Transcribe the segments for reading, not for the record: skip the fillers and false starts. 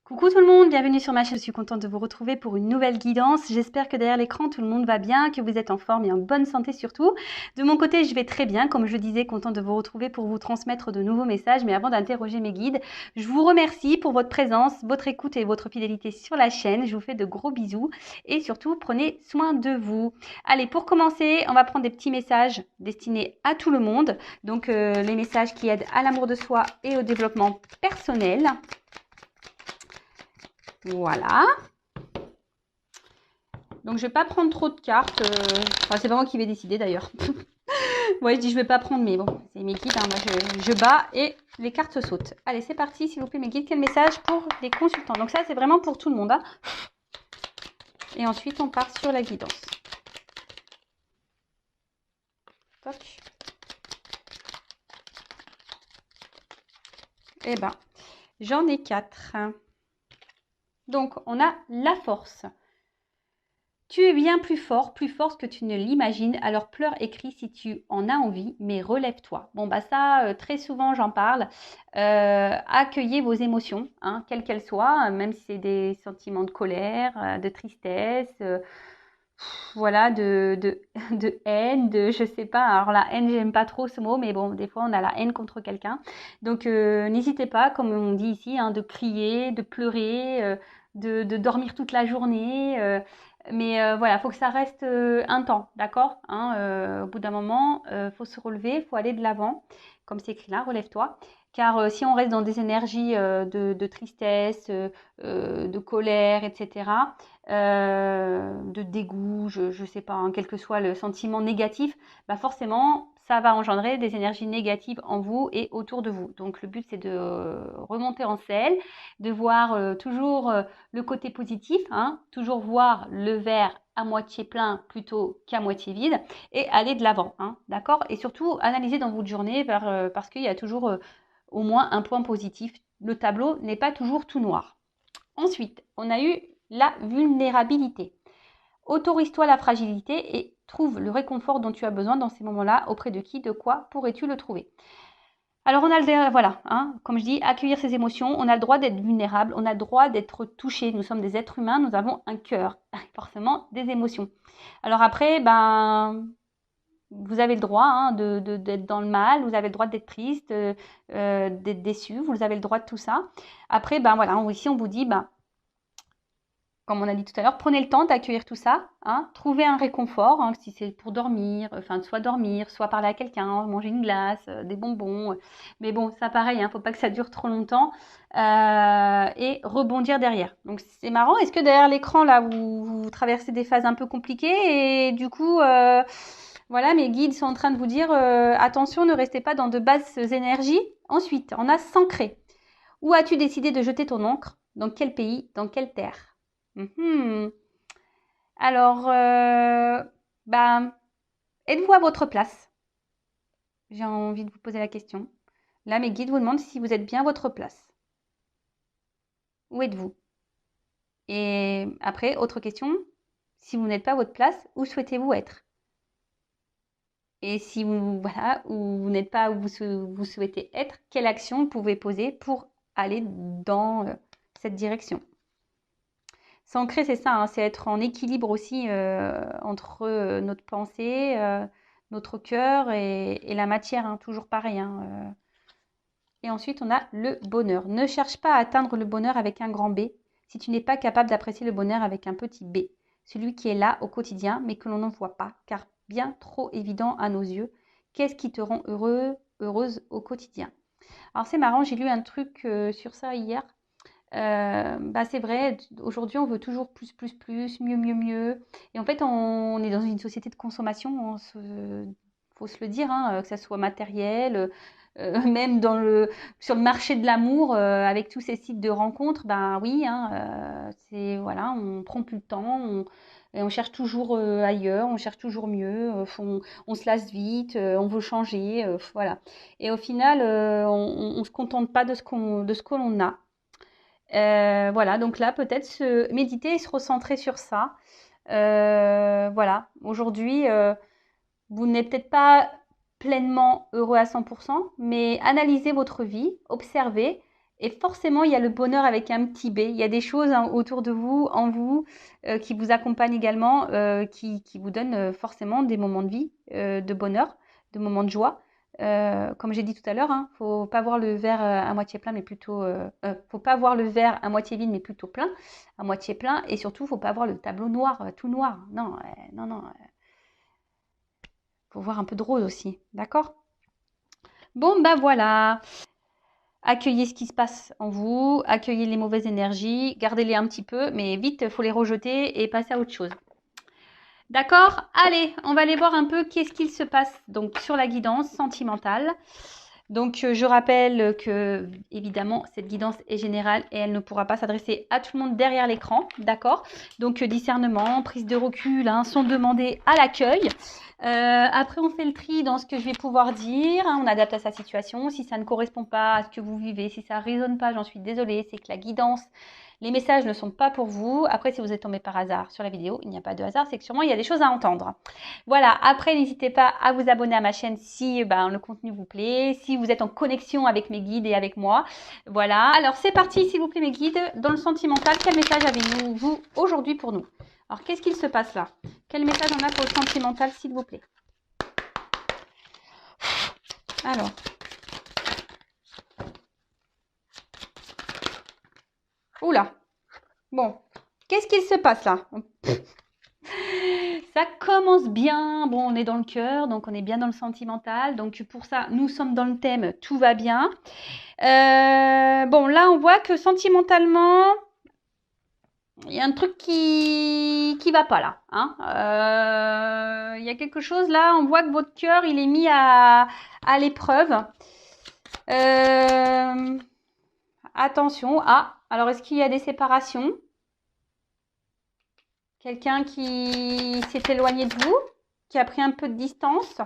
Coucou tout le monde, bienvenue sur ma chaîne. Je suis contente de vous retrouver pour une nouvelle guidance. J'espère que derrière l'écran, tout le monde va bien, que vous êtes en forme et en bonne santé surtout. De mon côté, je vais très bien. Comme je disais, contente de vous retrouver pour vous transmettre de nouveaux messages. Mais avant d'interroger mes guides, je vous remercie pour votre présence, votre écoute et votre fidélité sur la chaîne. Je vous fais de gros bisous et surtout, prenez soin de vous. Allez, pour commencer, on va prendre des petits messages destinés à tout le monde. Donc, les messages qui aident à l'amour de soi et au développement personnel. Voilà. Donc, je vais pas prendre trop de cartes. Enfin, c'est pas moi qui vais décider d'ailleurs. Ouais, je dis je vais pas prendre, mais bon, c'est mes guides. Hein. Moi, je bats et les cartes sautent. Allez, c'est parti, s'il vous plaît, mes guides. Quel message pour les consultants? Donc ça, c'est vraiment pour tout le monde. Hein. Et ensuite, on part sur la guidance. Toc. Eh ben, j'en ai 4. Donc, on a la force. Tu es bien plus forte que tu ne l'imagines, alors pleure et crie si tu en as envie, mais relève-toi. Bon, bah ça, très souvent, j'en parle. Accueillez vos émotions, hein, quelles qu'elles soient, même si c'est des sentiments de colère, de tristesse, voilà, de haine, je sais pas. Alors la haine, j'aime pas trop ce mot, mais bon, des fois, on a la haine contre quelqu'un. Donc, n'hésitez pas, comme on dit ici, hein, de crier, de pleurer, de dormir toute la journée. Mais voilà, il faut que ça reste un temps, d'accord, hein, au bout d'un moment, faut se relever, faut aller de l'avant, comme c'est écrit là, relève-toi. Car si on reste dans des énergies de tristesse, de colère, etc., de dégoût, je ne sais pas, hein, quel que soit le sentiment négatif, bah forcément, ça va engendrer des énergies négatives en vous et autour de vous. Donc le but, c'est de remonter en selle, de voir toujours le côté positif, hein, toujours voir le verre à moitié plein plutôt qu'à moitié vide et aller de l'avant, hein, d'accord? Et surtout, analyser dans votre journée parce qu'il y a toujours au moins un point positif. Le tableau n'est pas toujours tout noir. Ensuite, on a eu la vulnérabilité. Autorise-toi la fragilité et trouve le réconfort dont tu as besoin dans ces moments-là. Auprès de qui, de quoi pourrais-tu le trouver? Alors on a le voilà, hein, comme je dis, accueillir ses émotions, on a le droit d'être vulnérable, on a le droit d'être touché. Nous sommes des êtres humains, nous avons un cœur, forcément des émotions. Alors après, ben vous avez le droit hein, d'être dans le mal, vous avez le droit d'être triste, d'être déçu, vous avez le droit de tout ça. Après, ben voilà, ici on vous dit, ben comme on a dit tout à l'heure, prenez le temps d'accueillir tout ça, hein, trouvez un réconfort, hein, si c'est pour dormir, enfin soit dormir, soit parler à quelqu'un, manger une glace, des bonbons. Mais bon, ça pareil, hein, faut pas que ça dure trop longtemps et rebondir derrière. Donc c'est marrant. Est-ce que derrière l'écran là, vous traversez des phases un peu compliquées et du coup, voilà, mes guides sont en train de vous dire attention, ne restez pas dans de basses énergies. Ensuite, on a s'ancrer. Où as-tu décidé de jeter ton encre? Dans quel pays? Dans quelle terre? Alors, ben, êtes-vous à votre place? J'ai envie de vous poser la question. Là, mes guides vous demandent si vous êtes bien à votre place. Où êtes-vous? Et après, autre question. Si vous n'êtes pas à votre place, où souhaitez-vous être? Et si vous, voilà, où vous n'êtes pas où vous souhaitez être, quelle action vous pouvez poser pour aller dans cette direction? S'ancrer, c'est ça, hein, c'est être en équilibre aussi entre notre pensée, notre cœur et la matière, hein, toujours pareil. Hein. Et ensuite, on a le bonheur. Ne cherche pas à atteindre le bonheur avec un grand B si tu n'es pas capable d'apprécier le bonheur avec un petit b. Celui qui est là au quotidien, mais que l'on n'en voit pas, car bien trop évident à nos yeux. Qu'est-ce qui te rend heureux, heureuse au quotidien? Alors c'est marrant, j'ai lu un truc sur ça hier. Bah c'est vrai, aujourd'hui on veut toujours plus, mieux, mieux, mieux. Et en fait, on est dans une société de consommation, faut se le dire, hein, que ça soit matériel, même sur le marché de l'amour, avec tous ces sites de rencontres, ben oui, hein, c'est voilà, on prend plus le temps, et on cherche toujours ailleurs, on cherche toujours mieux, on se lasse vite, on veut changer, voilà. Et au final, on se contente pas de ce que l'on a. Voilà, donc là, peut-être se méditer et se recentrer sur ça. Voilà, aujourd'hui, vous n'êtes peut-être pas pleinement heureux à 100%, mais analysez votre vie, observez Et forcément, il y a le bonheur avec un petit B. Il y a des choses autour de vous, en vous, qui vous accompagnent également, qui vous donnent forcément des moments de vie, de bonheur, de moments de joie. Comme j'ai dit tout à l'heure, hein, faut pas voir le verre à moitié plein, mais plutôt, faut pas voir le verre à moitié vide, mais plutôt plein, à moitié plein. Et surtout, faut pas voir le tableau noir, tout noir. Non, non, non. Faut voir un peu de rose aussi, d'accord? Bon, bah voilà. Accueillez ce qui se passe en vous, accueillez les mauvaises énergies, gardez-les un petit peu, mais vite, il faut les rejeter et passer à autre chose. D'accord? Allez, on va aller voir un peu qu'est-ce qu'il se passe donc sur la guidance sentimentale. Donc, je rappelle que, évidemment, cette guidance est générale et elle ne pourra pas s'adresser à tout le monde derrière l'écran, d'accord? Donc, discernement, prise de recul, hein, sont demandés à l'accueil. Après, on fait le tri dans ce que je vais pouvoir dire, hein, on adapte à sa situation. Si ça ne correspond pas à ce que vous vivez, si ça ne résonne pas, j'en suis désolée, c'est que la guidance, les messages ne sont pas pour vous. Après, si vous êtes tombé par hasard sur la vidéo, il n'y a pas de hasard, c'est que sûrement il y a des choses à entendre. Voilà, après, n'hésitez pas à vous abonner à ma chaîne si le contenu vous plaît, si vous êtes en connexion avec mes guides et avec moi. Voilà, alors c'est parti, s'il vous plaît, mes guides. Dans le sentimental, quel message avez-vous aujourd'hui pour nous? Alors, qu'est-ce qu'il se passe là? Quel message on a pour le sentimental, s'il vous plaît? Alors. Oula. Bon. Qu'est-ce qu'il se passe là? Ça commence bien. Bon, on est dans le cœur, donc on est bien dans le sentimental. Donc pour ça, nous sommes dans le thème, tout va bien. Bon, là, on voit que sentimentalement, il y a un truc qui va pas là. Hein. Il y a quelque chose là, on voit que votre cœur, il est mis à l'épreuve. Attention. Ah, alors est-ce qu'il y a des séparations? Quelqu'un qui s'est éloigné de vous, qui a pris un peu de distance?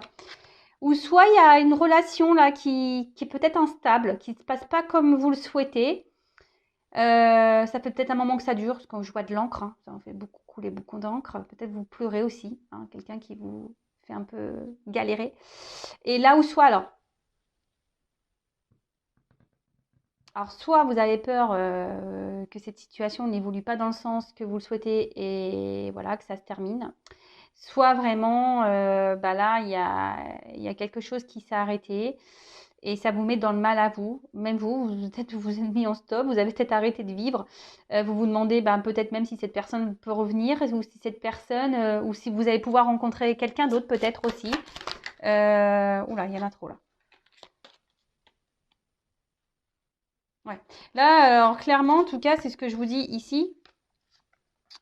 Ou soit il y a une relation là qui est peut-être instable, qui ne se passe pas comme vous le souhaitez. Ça fait peut-être un moment que ça dure, parce que quand je vois de l'encre, hein, ça en fait beaucoup couler beaucoup d'encre. Peut-être vous pleurez aussi, hein, quelqu'un qui vous fait un peu galérer. Et là où soit alors soit vous avez peur que cette situation n'évolue pas dans le sens que vous le souhaitez et voilà que ça se termine. Soit vraiment, là il y a quelque chose qui s'est arrêté et ça vous met dans le mal à vous. Même vous peut-être vous êtes mis en stop, vous avez peut-être arrêté de vivre. Vous vous demandez peut-être même si cette personne peut revenir ou si cette personne ou si vous allez pouvoir rencontrer quelqu'un d'autre peut-être aussi. Oula, il y en a trop là. Ouais. Là, alors clairement, en tout cas, c'est ce que je vous dis ici.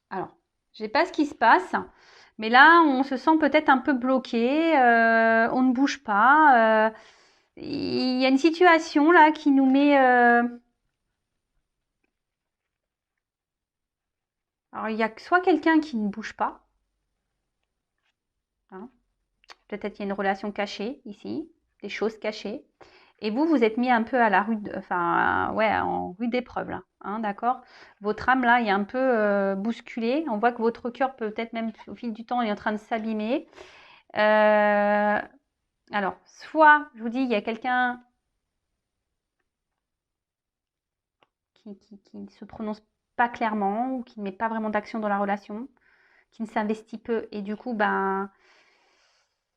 Alors, je sais pas ce qui se passe, mais là, on se sent peut-être un peu bloqué, on ne bouge pas. Il y a une situation là qui nous met. Alors, il y a soit quelqu'un qui ne bouge pas, hein. Peut-être qu'il y a une relation cachée ici, des choses cachées. Et vous, vous êtes mis un peu à la rude, enfin, ouais, en rude épreuve là, hein, d'accord? Votre âme là est un peu bousculée. On voit que votre cœur peut-être même au fil du temps est en train de s'abîmer. Alors, soit, je vous dis, il y a quelqu'un qui ne se prononce pas clairement ou qui ne met pas vraiment d'action dans la relation, qui ne s'investit peu et du coup,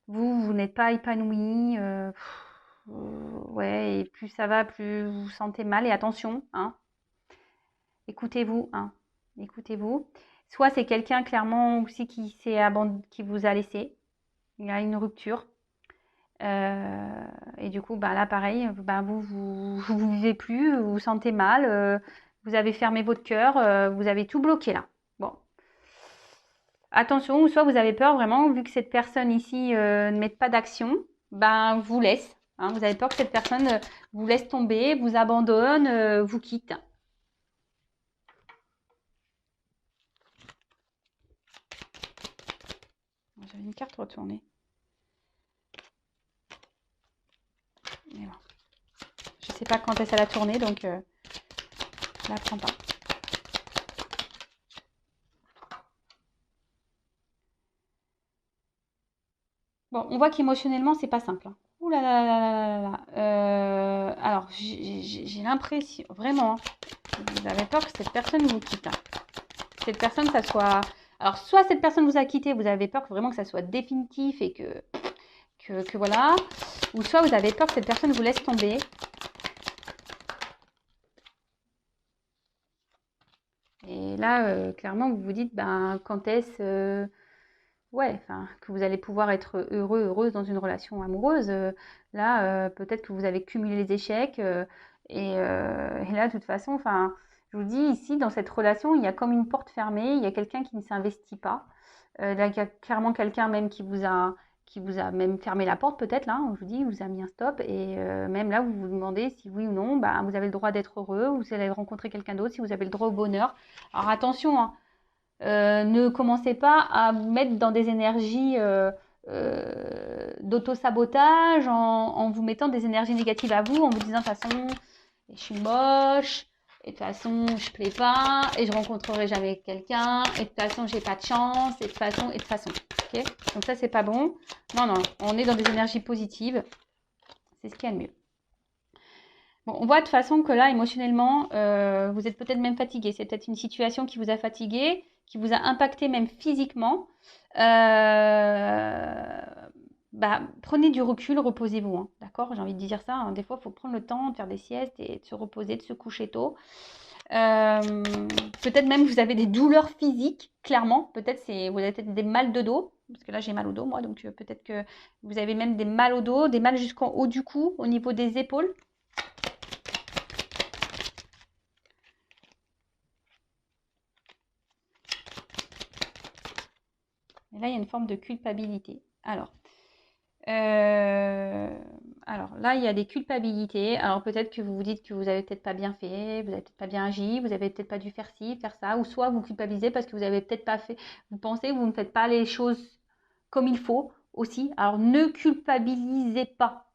vous n'êtes pas épanoui. Ouais, et plus ça va, plus vous vous sentez mal. Et attention, hein, écoutez-vous, hein, écoutez-vous. Soit c'est quelqu'un clairement aussi qui vous a laissé. Il y a une rupture. Et du coup, là, pareil, vous vivez plus, vous vous sentez mal, vous avez fermé votre cœur, vous avez tout bloqué là. Bon, attention, ou soit vous avez peur vraiment, vu que cette personne ici ne met pas d'action, vous laisse. Hein, vous avez peur que cette personne vous laisse tomber, vous abandonne, vous quitte. J'avais une carte retournée. Je ne sais pas quand est-ce qu'elle a tourné, donc je ne la prends pas. Bon, on voit qu'émotionnellement, c'est pas simple. Hein. Ouh là là là là là là. alors, j'ai l'impression, vraiment, vous avez peur que cette personne vous quitte. Cette personne, ça soit... Alors, soit cette personne vous a quitté, vous avez peur que vraiment que ça soit définitif et que voilà. Ou soit vous avez peur que cette personne vous laisse tomber. Et là, clairement, vous vous dites, ben, quand est-ce... ouais, enfin, que vous allez pouvoir être heureux, heureuse dans une relation amoureuse. Là, peut-être que vous avez cumulé les échecs. Et là, de toute façon, enfin, je vous dis, ici, dans cette relation, il y a comme une porte fermée. Il y a quelqu'un qui ne s'investit pas. Là, il y a clairement quelqu'un même qui vous a même fermé la porte, peut-être, là, je vous dis, vous a mis un stop. Et même là, vous vous demandez si oui ou non, bah, vous avez le droit d'être heureux, vous allez rencontrer quelqu'un d'autre, si vous avez le droit au bonheur. Alors attention, hein, ne commencez pas à vous mettre dans des énergies d'auto-sabotage en vous mettant des énergies négatives à vous, en vous disant de toute façon, je suis moche, et de toute façon, je plais pas, et je rencontrerai jamais quelqu'un, et de toute façon, j'ai pas de chance, et de toute façon, et de toute façon. Okay, donc ça, c'est pas bon. Non, non, on est dans des énergies positives. C'est ce qu'il y a de mieux. Bon, on voit de toute façon que là, émotionnellement, vous êtes peut-être même fatigué. C'est peut-être une situation qui vous a fatigué, qui vous a impacté même physiquement. Bah, prenez du recul, reposez-vous. Hein, d'accord? J'ai envie de dire ça. Hein, des fois, il faut prendre le temps de faire des siestes et de se reposer, de se coucher tôt. Peut-être même vous avez des douleurs physiques, clairement. Peut-être vous avez peut-être des mal de dos. Parce que là, j'ai mal au dos, moi. Donc, peut-être que vous avez même des mal au dos, des mal jusqu'en haut du cou, au niveau des épaules. Et là, il y a une forme de culpabilité. Alors là, il y a des culpabilités. Alors peut-être que vous vous dites que vous avez peut-être pas bien fait, vous avez peut-être pas bien agi, vous avez peut-être pas dû faire ci, faire ça, ou soit vous culpabilisez parce que vous avez peut-être pas fait, vous pensez que vous ne faites pas les choses comme il faut aussi. Alors ne culpabilisez pas,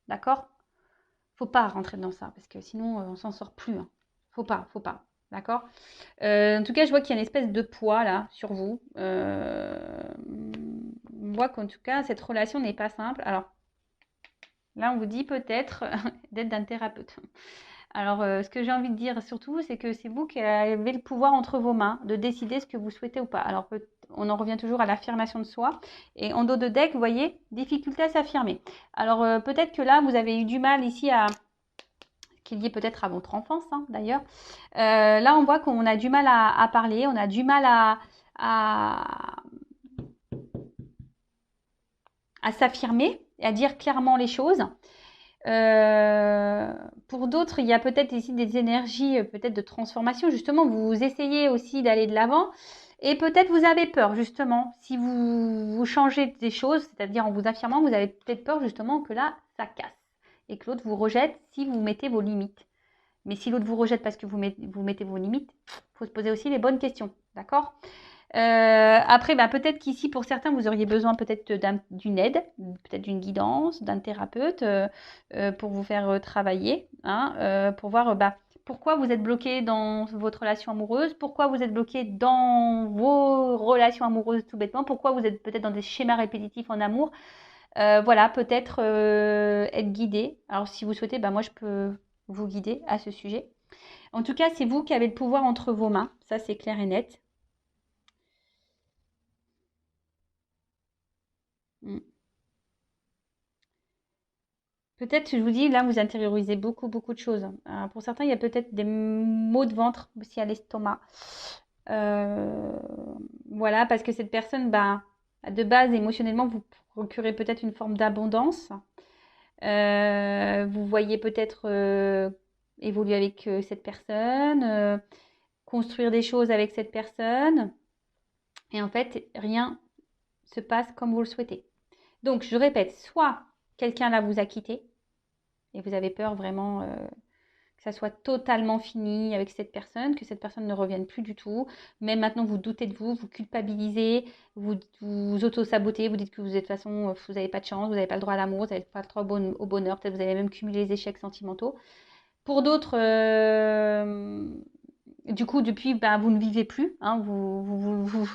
d'accord? Faut pas rentrer dans ça parce que sinon on s'en sort plus. Hein. Faut pas, d'accord? En tout cas, je vois qu'il y a une espèce de poids là sur vous. On voit qu'en tout cas, cette relation n'est pas simple. Alors là, on vous dit peut-être d'être d'un thérapeute. Alors, ce que j'ai envie de dire surtout, c'est que c'est vous qui avez le pouvoir entre vos mains de décider ce que vous souhaitez ou pas. Alors, on en revient toujours à l'affirmation de soi. Et en dos de deck, vous voyez, difficulté à s'affirmer. Alors, peut-être que là, vous avez eu du mal ici à qu'il y ait peut-être à votre enfance, hein, d'ailleurs. Là, on voit qu'on a du mal à parler, on a du mal à s'affirmer et à dire clairement les choses. Pour d'autres, il y a peut-être ici des énergies peut-être de transformation. Justement, vous essayez aussi d'aller de l'avant. Et peut-être vous avez peur, justement, si vous changez des choses, c'est-à-dire en vous affirmant, vous avez peut-être peur, justement, que là, ça casse. Et que l'autre vous rejette si vous mettez vos limites. Mais si l'autre vous rejette parce que vous mettez vos limites, il faut se poser aussi les bonnes questions. D'accord? Après, bah, peut-être qu'ici, pour certains, vous auriez besoin peut-être d'une aide, peut-être d'une guidance, d'un thérapeute pour vous faire travailler, hein, pour voir bah, pourquoi vous êtes bloqué dans votre relation amoureuse, pourquoi vous êtes bloqué dans vos relations amoureuses tout bêtement, pourquoi vous êtes peut-être dans des schémas répétitifs en amour. Voilà, peut-être être guidé. Alors, si vous souhaitez, bah, moi, je peux vous guider à ce sujet. En tout cas, c'est vous qui avez le pouvoir entre vos mains. Ça, c'est clair et net. Mm. Peut-être, je vous dis, là, vous intériorisez beaucoup, beaucoup de choses. Pour certains, il y a peut-être des maux de ventre aussi à l'estomac. Euh, voilà, parce que cette personne, bah, de base, émotionnellement, vous procurez peut-être une forme d'abondance. Vous voyez peut-être évoluer avec cette personne, construire des choses avec cette personne. Et en fait, rien se passe comme vous le souhaitez. Donc, je répète, soit quelqu'un là vous a quitté et vous avez peur vraiment que ça soit totalement fini avec cette personne, que cette personne ne revienne plus du tout. Même maintenant, vous doutez de vous, vous culpabilisez, vous auto-sabotez, vous dites que vous êtes de toute façon, vous n'avez pas de chance, vous n'avez pas le droit à l'amour, vous n'avez pas le droit au bonheur, peut-être vous avez même cumulé les échecs sentimentaux. Pour d'autres, du coup, depuis, ben, vous ne vivez plus, hein, vous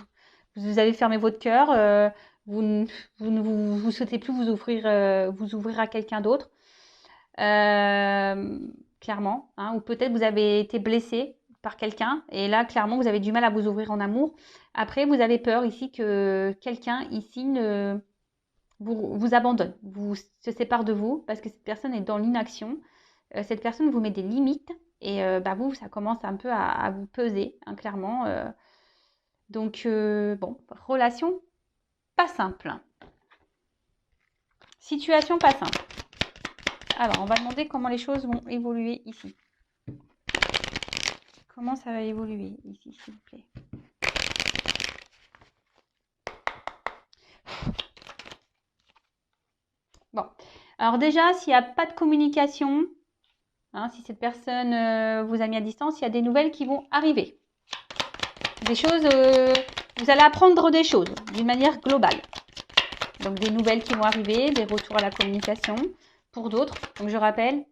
avez fermé votre cœur, vous ne souhaitez plus vous ouvrir à quelqu'un d'autre. clairement, hein, ou peut-être vous avez été blessé par quelqu'un et là, clairement, vous avez du mal à vous ouvrir en amour. Après, vous avez peur ici que quelqu'un ici vous abandonne, se sépare de vous parce que cette personne est dans l'inaction. Cette personne vous met des limites et vous, ça commence un peu à vous peser, hein, clairement. Donc, bon, relation pas simple. Situation pas simple. Alors, on va demander comment les choses vont évoluer ici. Comment ça va évoluer ici, s'il vous plaît? Bon. Alors déjà, s'il n'y a pas de communication, hein, si cette personne vous a mis à distance, il y a des nouvelles qui vont arriver. Des choses, vous allez apprendre des choses d'une manière globale. Donc, des nouvelles qui vont arriver, des retours à la communication. Pour d'autres, donc je rappelle,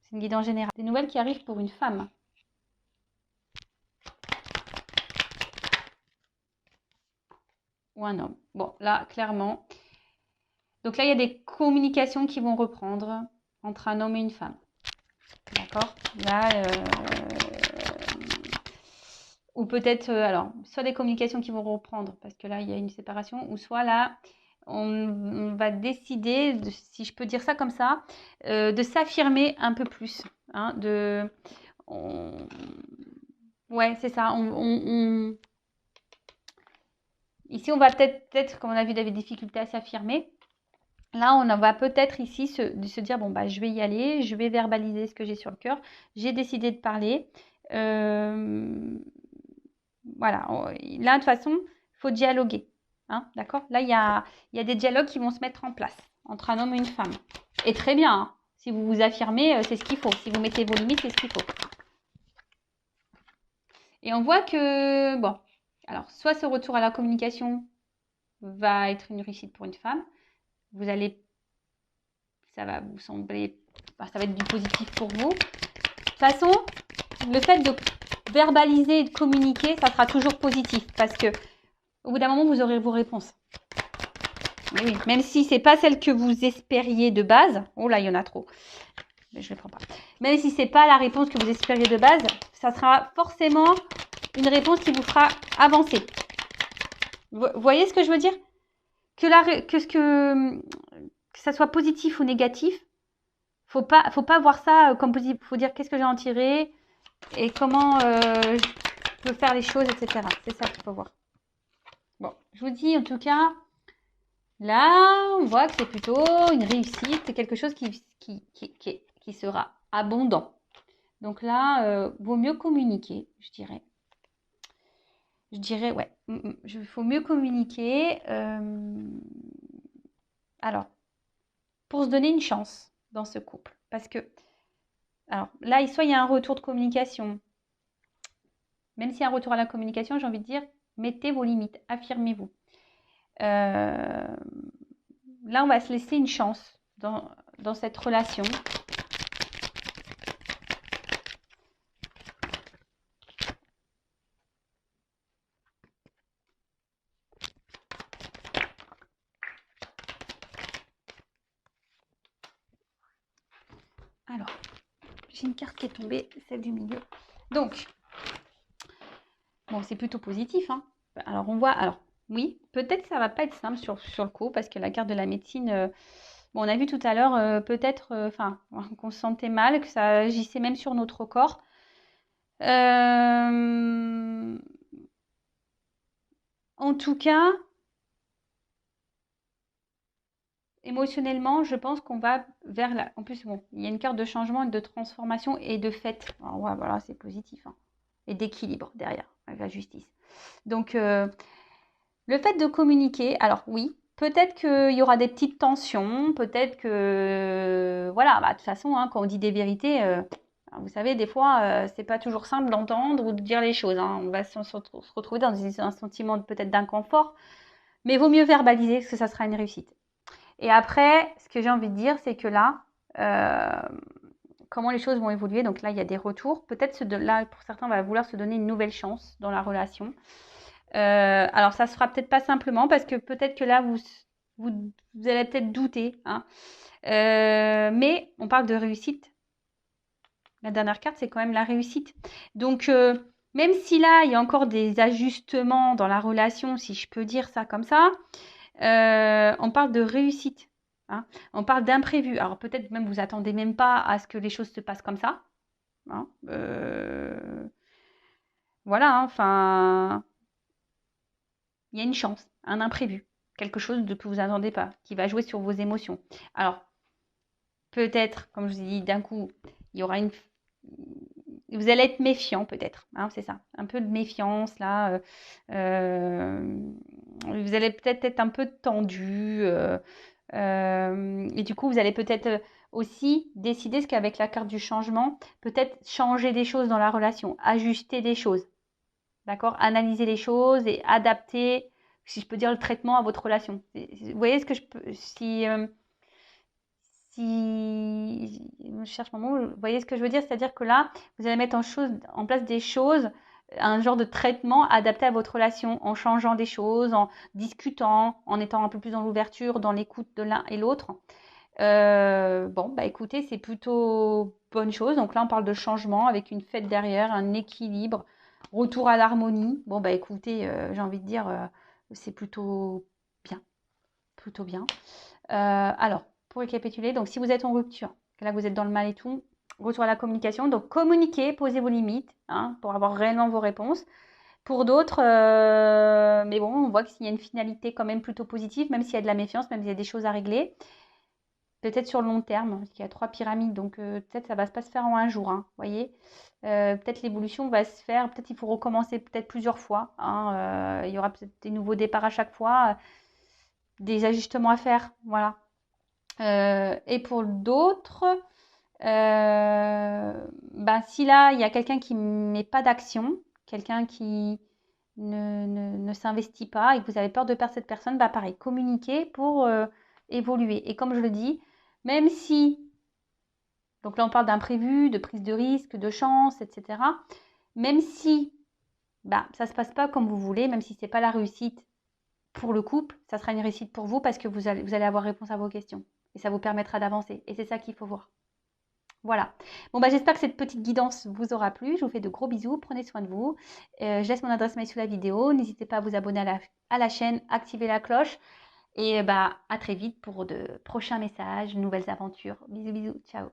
c'est une guidance générale. Des nouvelles qui arrivent pour une femme. Ou un homme. Bon, là, clairement. Donc là, il y a des communications qui vont reprendre entre un homme et une femme. D'accord? Là, ou peut-être, alors, soit des communications qui vont reprendre, parce que là, il y a une séparation, ou soit là, on va décider, si je peux dire ça comme ça, de s'affirmer un peu plus. Hein, ouais, c'est ça. Ici, on va peut-être, comme on a vu, des difficultés à s'affirmer. Là, on va peut-être ici se dire, bon, je vais y aller, je vais verbaliser ce que j'ai sur le cœur. J'ai décidé de parler. Voilà. Là, de toute façon, il faut dialoguer. Hein, d'accord? Là, il y a des dialogues qui vont se mettre en place entre un homme et une femme. Et très bien. Hein, si vous vous affirmez, c'est ce qu'il faut. Si vous mettez vos limites, c'est ce qu'il faut. Et on voit que, bon, alors, soit ce retour à la communication va être une réussite pour une femme. Ça va vous sembler, ça va être du positif pour vous. De toute façon, le fait de verbaliser et de communiquer, ça sera toujours positif parce que au bout d'un moment, vous aurez vos réponses. Mais oui, même si c'est pas celle que vous espériez de base. Oh là, il y en a trop. Mais je ne les prends pas. Même si c'est pas la réponse que vous espériez de base, ça sera forcément une réponse qui vous fera avancer. Vous voyez ce que je veux dire? Que ça soit positif ou négatif, faut pas voir ça comme positif. Faut dire qu'est-ce que j'ai en tiré et comment je peux faire les choses, etc. C'est ça qu'il faut voir. Bon, je vous dis en tout cas, là, on voit que c'est plutôt une réussite, c'est quelque chose qui sera abondant. Donc là, vaut mieux communiquer, je dirais. Ouais, il faut mieux communiquer. Alors, pour se donner une chance dans ce couple. Parce que, alors là, soit il y a un retour de communication. Même s'il y a un retour à la communication, j'ai envie de dire, mettez vos limites, affirmez-vous. Là, on va se laisser une chance dans cette relation. Alors, j'ai une carte qui est tombée, celle du milieu. Donc, bon, c'est plutôt positif. Hein. Alors, on voit... Alors, oui, peut-être que ça va pas être simple sur le coup, parce que la carte de la médecine... bon, on a vu tout à l'heure, peut-être, qu'on se sentait mal, que ça agissait même sur notre corps. En tout cas, émotionnellement, je pense qu'on va vers la... En plus, bon, il y a une carte de changement, de transformation et de fête. Alors, ouais, voilà, c'est positif. Hein. Et d'équilibre derrière, avec la justice. Donc, le fait de communiquer, alors oui, peut-être qu'il y aura des petites tensions, peut-être que... Voilà, de toute façon, hein, quand on dit des vérités... vous savez, des fois, c'est pas toujours simple d'entendre ou de dire les choses. Hein. On va se retrouver dans un sentiment peut-être d'inconfort, mais il vaut mieux verbaliser parce que ça sera une réussite. Et après, ce que j'ai envie de dire, c'est que là, comment les choses vont évoluer. Donc là, il y a des retours. Peut-être là, pour certains, on va vouloir se donner une nouvelle chance dans la relation. Alors, ça se fera peut-être pas simplement parce que peut-être que là, vous allez peut-être douter, hein. Mais on parle de réussite. La dernière carte, c'est quand même la réussite. Donc, même si là, il y a encore des ajustements dans la relation, si je peux dire ça comme ça, on parle de réussite, hein. On parle d'imprévu. Alors, peut-être même vous attendez même pas à ce que les choses se passent comme ça, hein. Voilà, hein, enfin, il y a une chance, un imprévu, quelque chose que vous n'attendez pas, qui va jouer sur vos émotions. Alors, peut-être, comme je vous ai dit, d'un coup, il y aura une... Vous allez être méfiant peut-être, hein, c'est ça, un peu de méfiance là. Vous allez peut-être être un peu tendu. Et du coup, vous allez peut-être aussi décider ce qu'avec la carte du changement, peut-être changer des choses dans la relation, ajuster des choses. D'accord? Analyser les choses et adapter, si je peux dire, le traitement à votre relation. Vous voyez ce que je peux. Si je cherche mon mot, vous voyez ce que je veux dire? C'est-à-dire que là, vous allez mettre en place des choses, un genre de traitement adapté à votre relation, en changeant des choses, en discutant, en étant un peu plus dans l'ouverture, dans l'écoute de l'un et l'autre. Bon, bah écoutez, c'est plutôt bonne chose. Donc là, on parle de changement avec une fête derrière, un équilibre, retour à l'harmonie. Bon, bah écoutez, j'ai envie de dire, c'est plutôt bien. Plutôt bien. Alors, pour récapituler, donc si vous êtes en rupture, que là vous êtes dans le mal et tout, retour à la communication. Donc communiquez, posez vos limites, hein, pour avoir réellement vos réponses. Pour d'autres, mais bon, on voit qu'il y a une finalité quand même plutôt positive, même s'il y a de la méfiance, même s'il y a des choses à régler. Peut-être sur le long terme, parce qu'il y a 3 pyramides, donc peut-être ça va pas se faire en un jour, hein, voyez. Peut-être l'évolution va se faire, peut-être il faut recommencer peut-être plusieurs fois, hein, il y aura peut-être des nouveaux départs à chaque fois, des ajustements à faire, voilà. Et pour d'autres, ben, si là, il y a quelqu'un qui ne met pas d'action, quelqu'un qui ne s'investit pas et que vous avez peur de perdre cette personne, bah pareil, communiquez pour évoluer. Et comme je le dis, même si, donc là on parle d'imprévu, de prise de risque, de chance, etc. Même si bah, ça ne se passe pas comme vous voulez, même si ce n'est pas la réussite pour le couple, ça sera une réussite pour vous parce que vous allez avoir réponse à vos questions. Et ça vous permettra d'avancer. Et c'est ça qu'il faut voir. Voilà. Bon, bah, j'espère que cette petite guidance vous aura plu. Je vous fais de gros bisous. Prenez soin de vous. Je laisse mon adresse mail sous la vidéo. N'hésitez pas à vous abonner à la chaîne, activer la cloche. Et bah, à très vite pour de prochains messages, nouvelles aventures. Bisous, bisous. Ciao.